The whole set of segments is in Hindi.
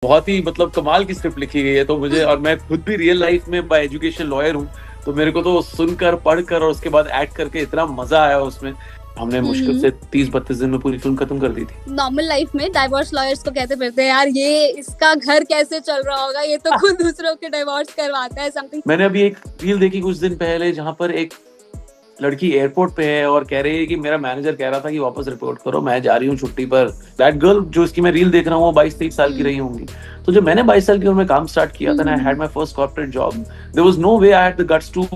बहुत ही मतलब कमाल की स्क्रिप्ट लिखी गई है। तो मुझे, और मैं खुद भी रियल लाइफ में बाय एजुकेशन लॉयर हूँ, तो मेरे को तो सुनकर पढ़कर और उसके बाद एक्ट करके इतना मजा आया उसमें। हमने मुश्किल से 30-32 दिन में पूरी फिल्म खत्म कर दी थी। नॉर्मल लाइफ में डाइवोर्स लॉयर्स को कहते फिरते हैं यार ये इसका घर कैसे चल रहा होगा, ये तो खुद दूसरों के डिवोर्स करवाता है समथिंग। मैंने अभी एक रील देखी कुछ दिन पहले जहां पर एक लड़की एयरपोर्ट पे है और कह रही है कि मेरा मैनेजर कह रहा था कि वापस रिपोर्ट करो, मैं जा रही हूँ छुट्टी पर। दैट गर्ल जो इसकी मैं रील देख रहा हूँ वो 22-23 साल की रही होंगी। तो जब मैंने 22 साल की उम्र में काम स्टार्ट किया था, I had my first corporate job, there was no way I had the guts to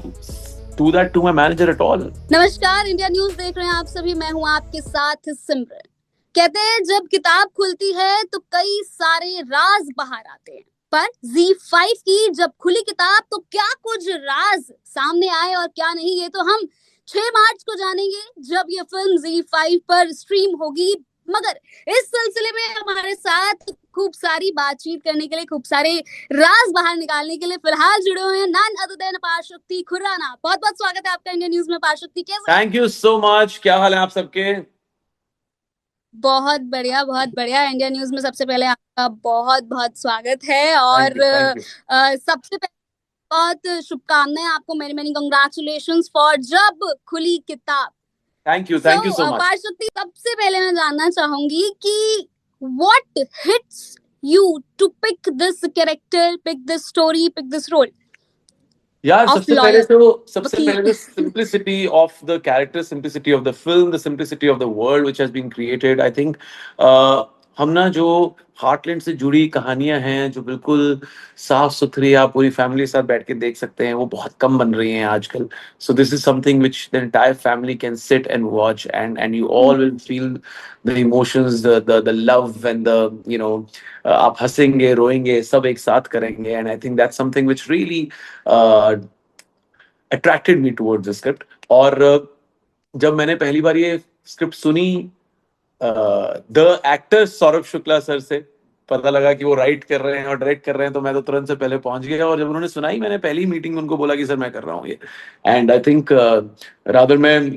do that to my manager at all. नमस्कार, इंडिया न्यूज देख रहे हैं आप सभी, मैं हूँ आपके साथ सिमरन। कहते हैं जब किताब खुलती है तो कई सारे राज बाहर आते हैं, पर Z5 की जब खुली किताब तो क्या कुछ राज सामने आए और क्या नहीं, ये तो हम 6 मार्च को जानेंगे जब ये फिल्म Z5 पर स्ट्रीम होगी। मगर इस सिलसिले में हमारे साथ खूब सारी बातचीत करने के लिए, खूब सारे राज बाहर निकालने के लिए फिलहाल जुड़े हुए हैं नन अदर देन पाशुक्ति खुराना। बहुत बहुत स्वागत है आपका इंडिया न्यूज में पाशुक्ति। कैसे? Thank you so much. क्या हाल है आप सबके? बहुत बढ़िया, बहुत बढ़िया। इंडिया न्यूज में सबसे पहले आपका बहुत बहुत स्वागत है थैंक और यू, थैंक यू। सबसे पहले बहुत शुभकामनाएं आपको, मेनी मेनी कंग्रेचुलेशंस फॉर जब खुली किताब। Thank you so much. Pashukti, सबसे पहले मैं जानना चाहूंगी कि what hits you to pick this character, pick this story, pick this role यार of lawyer, सबसे वकील? पहले तो simplicity of the character, simplicity of the film, the simplicity of the world which has been created. I think हम ना जो हार्टलैंड से जुड़ी कहानियां हैं जो बिल्कुल साफ सुथरी आप पूरी फैमिली के साथ बैठ के देख सकते हैं, वो बहुत कम बन रही हैं आजकल। So this is something which the entire family can sit and watch, and you all will feel the emotions, the love and the आप हंसेंगे रोएंगे सब एक साथ करेंगे। And I think that's something which really attracted me towards the script. और जब मैंने पहली बार ये स्क्रिप्ट सुनी the actor Saurabh Shukla sir से, पता लगा कि वो राइट कर रहे हैं और डायरेक्ट कर रहे हैं, तो मैं तो तुरंत से पहले पहुंच गया। और जब उन्होंने सुनाई, मैंने पहली मीटिंग में उनको बोला कि सर मैं कर रहा हूँ ये। एंड आई थिंक रादर मैं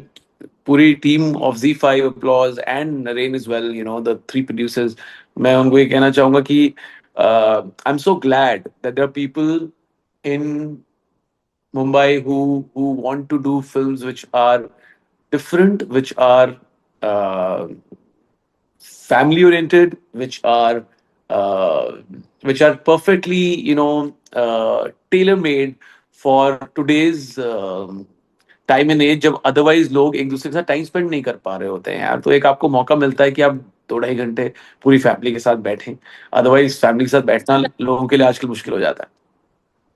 पूरी team of Z5 applause and Naren as well, the 3 producers, मैं उनको ये कहना चाहूंगा कि I am so glad that there are people in Mumbai who want to do films which are different, which are uh, family oriented, uh, which are perfectly tailor made for today's time and age, जब अदरवाइज लोग एक दूसरे के साथ टाइम स्पेंड नहीं कर पा रहे होते हैं यार। तो एक आपको मौका मिलता है कि आप 2-2.5 घंटे पूरी फैमिली के साथ बैठें। अदरवाइज फैमिली के साथ बैठना लोगों के लिए आजकल मुश्किल हो जाता है,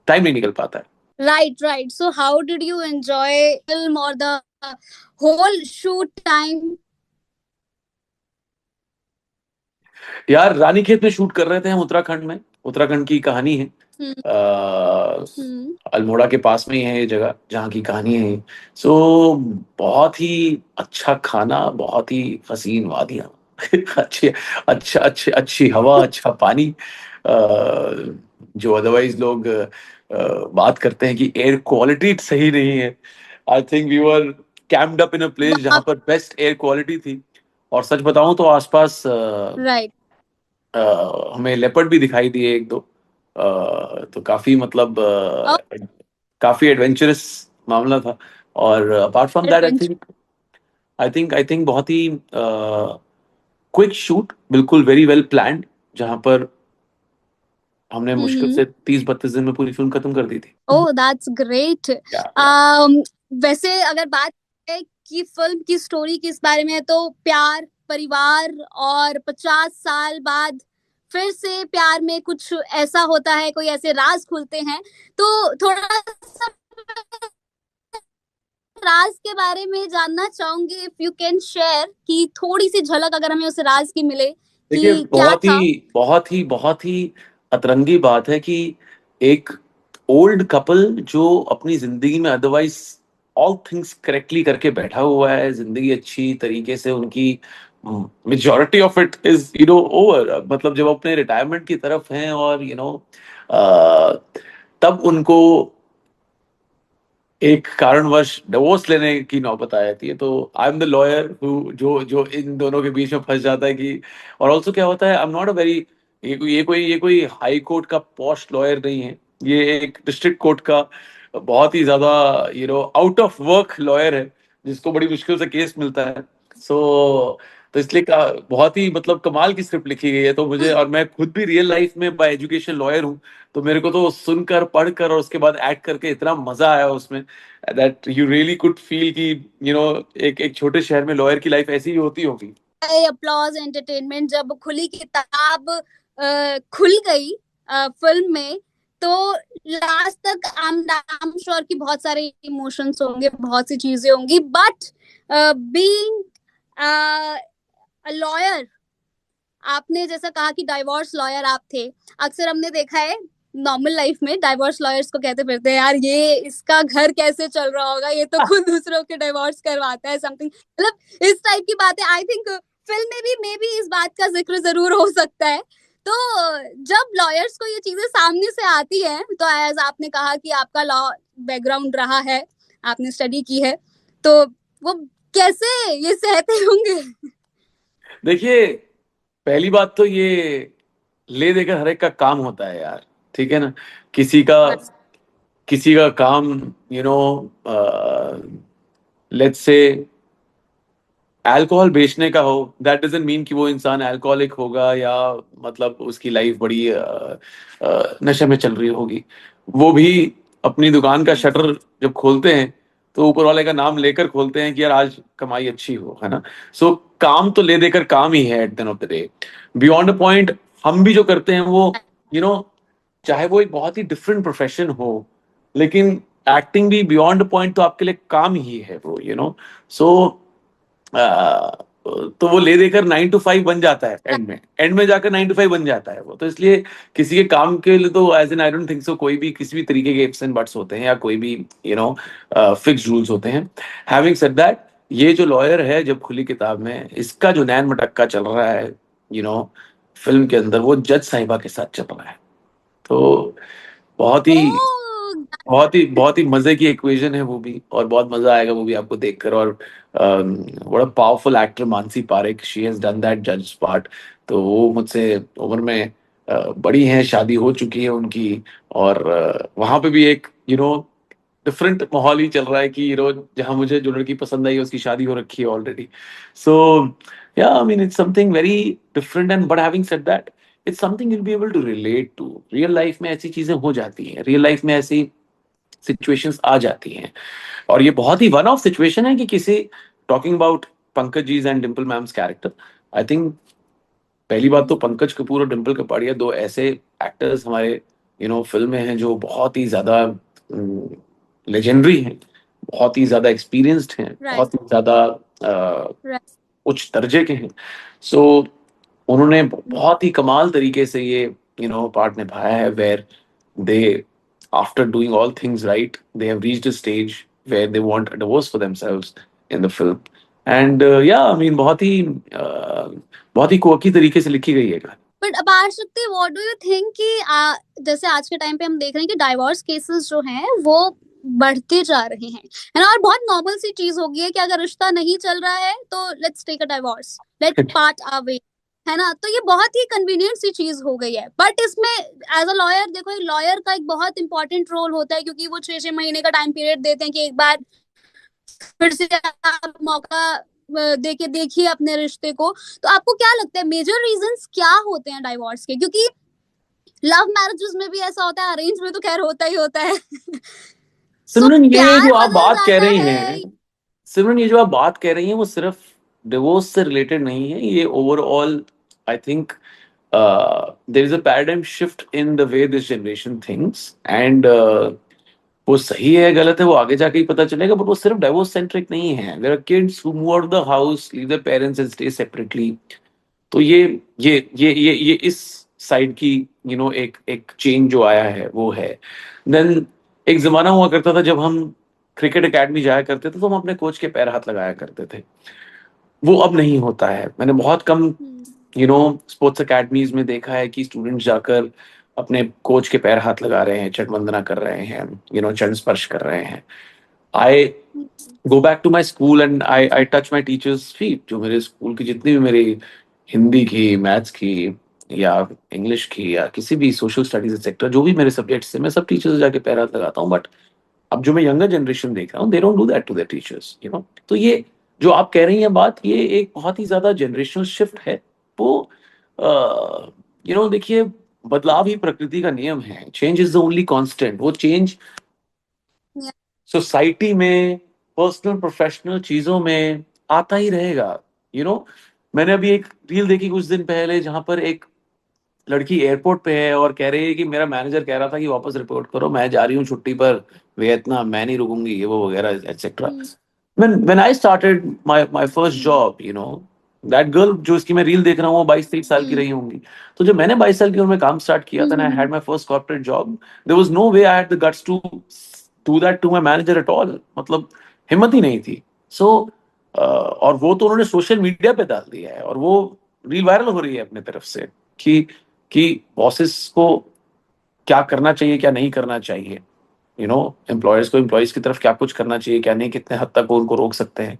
टाइम नहीं निकल पाता है। Right. So how did you enjoy film or the whole shoot time? यार रानीखेत में शूट कर रहे थे हम, उत्तराखंड में। उत्तराखंड की कहानी है। हम्म। अल्मोड़ा के पास में ही है ये जगह जहाँ की कहानी है। सो बहुत ही अच्छा खाना, बहुत ही हसीन वादियाँ अच्छी अच्छी हवा, अच्छा पानी। जो अदरवाइज लोग बात करते हैं कि एयर क्वालिटी सही नहीं है, I think we were camped up in a place जहाँ पर बेस्ट एयर क्वालिटी थी। और सच बताऊं तो आसपास राइट। हमें लेपर्ड भी दिखाई दिए एक दो। तो काफी मतलब काफी एडवेंचरस मामला था। और apart from that I think बहुत ही क्विक शूट, बिल्कुल वेरी वेल प्लान्ड, जहां पर हमने मुश्किल से 30-32 दिन में पूरी फिल्म खत्म कर दी थी। Oh that's great. या वैसे अगर बात है कि फिल्म की स्टोरी किस बारे में है, तो प्यार, परिवार और 50 साल बाद फिर से प्यार में कुछ ऐसा होता है, कोई ऐसे राज खुलते हैं। तो थोड़ा सा राज के बारे में जानना चाहूंगी, इफ यू कैन शेयर, कि थोड़ी सी झलक अगर हमें उस राज की मिले देखिए, कि क्या था। बहुत ही अतरंगी बात है कि एक ओल्ड कपल जो अपनी जिंदगी में अदरवाइज ऑल थिंग्स करेक्टली करके बैठा हुआ है, जिंदगी अच्छी तरीके से उनकी majority of it is over, मतलब जब अपने रिटायरमेंट की तरफ हैं और तब उनको एक कारणवश डिवोर्स लेने की नौबत आ जाती है। तो आई एम द लॉयर जो जो इन दोनों के बीच में फंस जाता है कि, और ऑल्सो क्या होता है, I am not a very ये कोई हाई कोर्ट का पॉश लॉयर नहीं है। ये एक डिस्ट्रिक्ट कोर्ट का बहुत ही ज्यादा आउट ऑफ वर्क लॉयर है, जिसको बड़ी मुश्किल से केस मिलता है। सो तो इसलिए बहुत ही मतलब कमाल की स्क्रिप्ट लिखी गई है। तो मुझे, और मैं खुद भी रियल लाइफ में बाय एजुकेशन लॉयर हूँ, तो मेरे को तो सुनकर पढ़कर और उसके बाद एक्ट करके इतना मजा आया उसमें, that you really could feel कि एक एक छोटे शहर में लॉयर की लाइफ ऐसी ही होती होगी। अपलॉज एंटरटेनमेंट जब खुली किताब खुल गई फिल्म में, तो लास्ट तक आई एम श्योर कि बहुत सारे इमोशंस होंगे, बहुत सी चीजें होंगी, बट बीइंग अ लॉयर, आपने जैसा कहा कि डाइवोर्स लॉयर आप थे, अक्सर हमने देखा है नॉर्मल लाइफ में डाइवोर्स लॉयर्स को कहते फिरते हैं यार ये इसका घर कैसे चल रहा होगा, ये तो खुद दूसरों के डिवोर्स करवाता है, समथिंग, मतलब इस टाइप की बातें। आई थिंक फिल्म में भी मे बी इस बात का जिक्र जरूर हो सकता है। तो जब लॉयर्स को ये चीजें सामने से आती है, तो एज आपने कहा कि आपका लॉ बैकग्राउंड रहा है, आपने स्टडी की है, तो वो कैसे ये सहते होंगे? देखिए, पहली बात तो ये ले देकर हर एक का काम होता है यार, ठीक है ना। किसी का किसी का काम, you know let's say alcohol बेचने का हो, दैट डजंट मीन कि वो इंसान अल्कोहलिक होगा या मतलब उसकी लाइफ बड़ी नशे में चल रही होगी। वो भी अपनी दुकान का शटर जब खोलते हैं तो ऊपर वाले का नाम लेकर खोलते हैं कि यार आज कमाई अच्छी हो, है ना। सो काम तो ले देकर काम ही है at the end of the day. Beyond a point हम भी जो करते हैं वो, यू नो चाहे वो एक बहुत ही डिफरेंट प्रोफेशन हो, लेकिन एक्टिंग भी बियॉन्ड पॉइंट तो आपके लिए काम ही है वो, सो तो वो ले देकर 9 to 5 बन जाता है, एंड में जाकर 9 to 5 बन जाता है वो। तो इसलिए किसी के काम के लिए तो as an I don't think so कोई भी किसी भी तरीके के इफ्स एंड बट्स होते हैं या कोई भी फिक्स रूल्स होते हैं। हैविंग सेड दैट, ये जो लॉयर है जब खुली किताब में, इसका जो नैन मटक्का चल रहा है यू नो फिल्म के अंदर, वो जज साहिबा के साथ चल रहा है। तो बहुत ही ओ, बहुत ही मजे की इक्वेशन है वो भी, और बहुत मजा आएगा वो भी आपको देखकर। और बड़ा powerful actor Mansi Parekh, she has done that जज पार्ट। तो वो मुझसे उम्र में बड़ी हैं, शादी हो चुकी है उनकी। और वहां पे भी एक डिफरेंट माहौल ही चल रहा है कि जहां मुझे जो लड़की पसंद आई है उसकी शादी हो रखी है ऑलरेडी। सो या I mean it's something very different, and but having said that, it's something you'll be able to relate to। Real life में ऐसी चीजें हो जाती हैं, रियल लाइफ में ऐसी सिचुएशंस आ जाती हैं। और ये बहुत ही वन ऑफ सिचुएशन है कि किसी, टॉकिंग अबाउट पंकज जीज and Dimple ma'am's character, I think पहली बात तो पंकज कपूर और डिम्पल कपाड़िया दो ऐसे एक्टर्स हमारे फिल्म में हैं जो बहुत ही ज्यादा लेजेंडरी हैं, बहुत ही ज्यादा एक्सपीरियंस्ड हैं, राइट बहुत ही ज्यादा राइट। उच्च दर्जे के हैं। सो उन्होंने बहुत ही कमाल तरीके से ये पार्ट निभाया है, where they, after doing all things right, they have reached a stage where they want a divorce for themselves in the film। And yeah, I mean बहुत ही कोकी तरीके से लिखी गई है कहानी। बट अपार शक्ति, व्हाट डू यू थिंक कि जैसे आज के टाइम पे हम देख रहे हैं कि डाइवोर्स केसेस जो हैं वो बढ़ते जा रहे हैं, है ना, और बहुत नॉर्मल सी चीज हो गई है कि अगर रिश्ता नहीं चल रहा है तो let's take a divorce, let part our way, है ना। तो ये बहुत ही कन्वीनियंट सी चीज हो गई है। बट इसमें एज अ लॉयर देखो, एक लॉयर का एक बहुत इंपॉर्टेंट रोल होता है, क्योंकि वो 6 6 महीने का टाइम पीरियड देते हैं कि एक बार फिर से आप मौका दे के देखिए अपने रिश्ते को। तो आपको क्या लगता है मेजर रीजंस क्या होते हैं डाइवोर्स के? क्योंकि लव मैरिजेस में भी ऐसा होता है, अरेंज में तो खैर होता ही होता है। सो सिमरन, ये जो प्यार आप बदल बात कह जाता रही है। हैं सिमरन, ये जो आप बात कह रही हैं वो सिर्फ डिवोर्स से रिलेटेड नहीं है, ये overall I think there is a paradigm shift in the way this generation thinks. And वो सही है गलत है वो आगे जाके ही पता चलेगा, बट वो सिर्फ डाइवोर्स सेंट्रिक नहीं है। There are kids who move out of the house, leave their parents and stay separately. तो ये इस साइड की एक एक चेंज जो आया है वो है। देन एक जमाना हुआ करता था जब हम क्रिकेट एकेडमी जाया करते थे तो हम अपने कोच के पैर हाथ लगाया करते थे, वो अब नहीं होता है। मैंने बहुत कम स्पोर्ट्स एकेडमीज में देखा है कि स्टूडेंट्स जाकर अपने कोच के पैर हाथ लगा रहे हैं, चट वंदना कर रहे हैं, चरण स्पर्श कर रहे हैं। I go back to my school and I touch my teachers feet. जो मेरे स्कूल की जितनी भी मेरी हिंदी की, मैथ्स की, या इंग्लिश की या किसी भी सोशल स्टडीज एक्सेट्रा, जो भी मेरे सब्जेक्ट्स थे, मैं सब टीचर्स से जाके पैर हाथ लगाता हूँ। बट अब जो मैं यंगर जनरेशन देख रहा हूँ, they don't do that to their teachers, you know. तो ये जो आप कह रही हैं बात, ये एक बहुत ही ज्यादा जनरेशनल शिफ्ट है। वो देखिए, बदलाव ही प्रकृति का नियम है। Change is the only constant. वो चेंज Yeah. सोसाइटी में, पर्सनल प्रोफेशनल चीजों में आता ही रहेगा, मैंने अभी एक रील देखी कुछ दिन पहले, जहां पर एक लड़की एयरपोर्ट पे है और कह रही है कि मेरा मैनेजर कह रहा था कि वापस रिपोर्ट करो, मैं जा रही हूँ छुट्टी पर वियतनाम, मैं नहीं रुकूंगी, ये वो वगैरह etcetera. when I started my first job, that girl जो इसकी मैं रील देख रहा हूँ, वो 22-23 साल की रही होंगी। तो जब मैंने 22 साल की उम्र में काम स्टार्ट किया था, I had my first corporate job, there was no way I had the guts to do that to my manager at all। मतलब हिम्मत ही नहीं थी। सो और वो तो उन्होंने सोशल मीडिया पे डाल दिया है, और वो रील वायरल हो रही है अपने तरफ से कि बॉसेस को क्या करना चाहिए, क्या नहीं करना चाहिए, एम्प्लॉयर्स को एम्प्लॉयज की तरफ क्या कुछ करना चाहिए, क्या नहीं, कितने हद तक वो उनको रोक सकते हैं,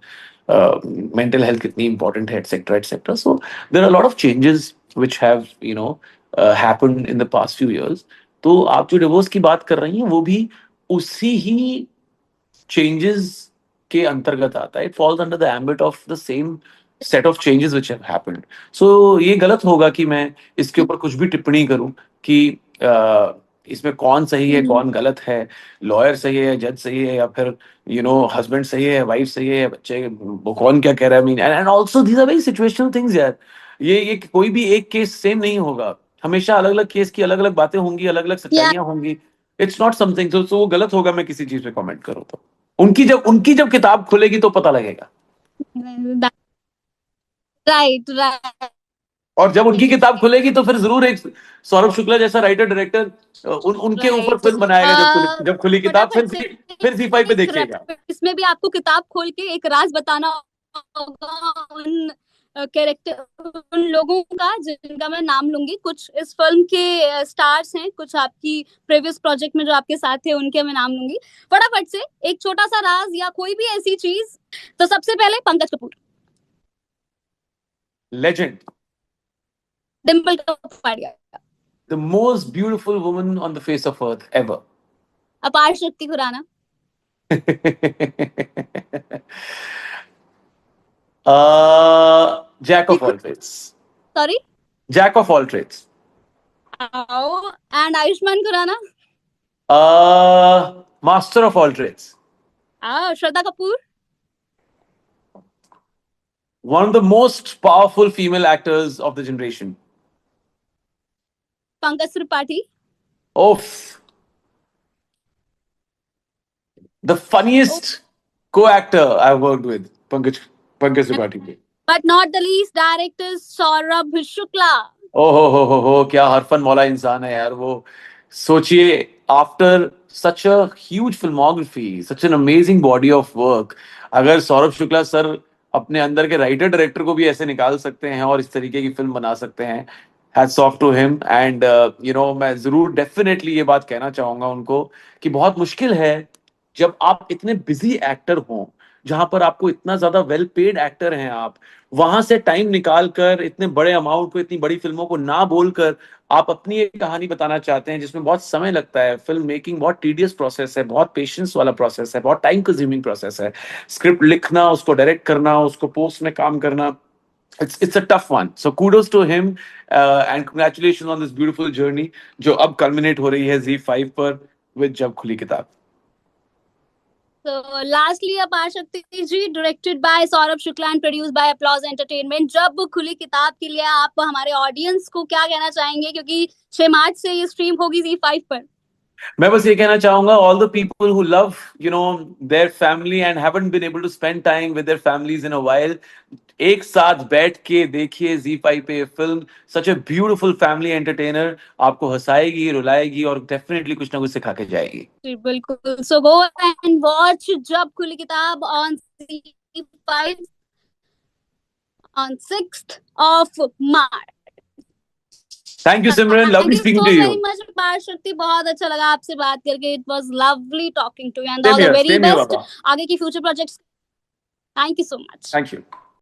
मेंटल हेल्थ कितनी इंपॉर्टेंट है, etcetera etcetera. So there are lot of changes which have happened in the past few years. तो आप जो डिवोर्स की बात कर रही हैं, वो भी उसी ही चेंजेस के अंतर्गत आता है। It falls under the ambit of the same set of changes which have happened. So ये गलत होगा कि मैं इसके ऊपर कुछ भी टिप्पणी करूं कि इसमें कौन सही है, कौन गलत है, लॉयर सही है, जज सही है, या फिर हस्बैंड सही है, वाइफ सही है, बच्चे वो कौन क्या कह रहा है। Mean and also these are very situational things यार। ये कोई भी एक केस सेम नहीं होगा, हमेशा अलग अलग केस की अलग अलग बातें होंगी, अलग अलग Yeah. सच्चाइयां होंगी। इट्स नॉट समथिंग, तो वो गलत होगा मैं किसी चीज पे कमेंट करूं। तो उनकी जब किताब खुलेगी तो पता लगेगा। Right, right. और जब उनकी किताब खुलेगी तो फिर जरूर एक सौरभ शुक्ला जैसा राइटर डायरेक्टर उनके ऊपर Right. फिल्म बनाएगा, जब खुली किताब, फटाफट से फिर जी5 पे एक देखिएगा। इसमें भी आपको किताब खोल के एक राज बताना होगा उन कैरेक्टर, उन लोगों का जिनका मैं नाम लूंगी। कुछ इस फिल्म के स्टार्स हैं, कुछ आपकी प्रीवियस प्रोजेक्ट में जो आपके साथ थे उनके मैं नाम लूंगी। फटाफट से एक छोटा सा राज या कोई भी ऐसी चीज। तो सबसे पहले Pankaj Kapoor, legend, Dimple Kapadia, the most beautiful woman on the face of earth ever. Aparshakti Khurana, jack of all trades. Sorry, jack of all trades. And Ayushmann Khurana, master of all trades. Shraddha Kapoor, One of the most powerful female actors of the generation. Pankaj Tripathi, Oof. The funniest co-actor I've worked with, Pankaj Tripathi. but not the least, director Saurabh Shukla. हो, क्या हरफन मौला इंसान है यार वो। सोचिए, after such a huge filmography, such an amazing body of work, अगर सौरभ शुक्ला सर अपने अंदर के राइटर डायरेक्टर को भी ऐसे निकाल सकते हैं और इस तरीके की फिल्म बना सकते हैं, hats off to him. And मैं जरूर डेफिनेटली ये बात कहना चाहूंगा उनको कि बहुत मुश्किल है जब आप इतने बिजी एक्टर हों, जहां पर आपको इतना ज्यादा वेल पेड एक्टर हैं आप, वहां से टाइम निकाल कर इतने बड़े अमाउंट को, इतनी बड़ी फिल्मों को ना बोलकर आप अपनी एक कहानी बताना चाहते हैं जिसमें बहुत समय लगता है। फिल्म मेकिंग बहुत टीडियस प्रोसेस है, बहुत पेशेंस वाला प्रोसेस है, बहुत टाइम कंज्यूमिंग प्रोसेस है। स्क्रिप्ट लिखना, उसको डायरेक्ट करना, उसको पोस्ट में काम करना, it's a tough one. So kudos to him, and congratulations on this beautiful journey जो अब culminate हो रही है Z5 पर with जब खुली किताब। So lastly, Aparshakti ji, directed by Saurabh Shukla and produced by Applause Entertainment, जब खुली किताब के लिए आप हमारे ऑडियंस को क्या कहना चाहेंगे, क्योंकि 6 मार्च से ये स्ट्रीम होगी Z5 पर। मैं बस ये कहना चाहूंगा, all the people who love their family and haven't been able to spend time with their families in a while, एक साथ बैठ के देखिए Z5 पे फिल्म। Such a beautiful family entertainer, आपको हंसाएगी, रुलाएगी और डेफिनेटली कुछ ना कुछ सिखा के जाएगी। जी बिल्कुल। सो गो एंड वॉच जब खुली Kitaab on Z5 on 6th of March। Thank you Simran, lovely speaking to so you. very much अपार शक्ति, बहुत अच्छा लगा आपसे बात करके। It was lovely talking to you and Same all the here, very same here, best Baba. आगे की future projects. Thank you so much. Thank you.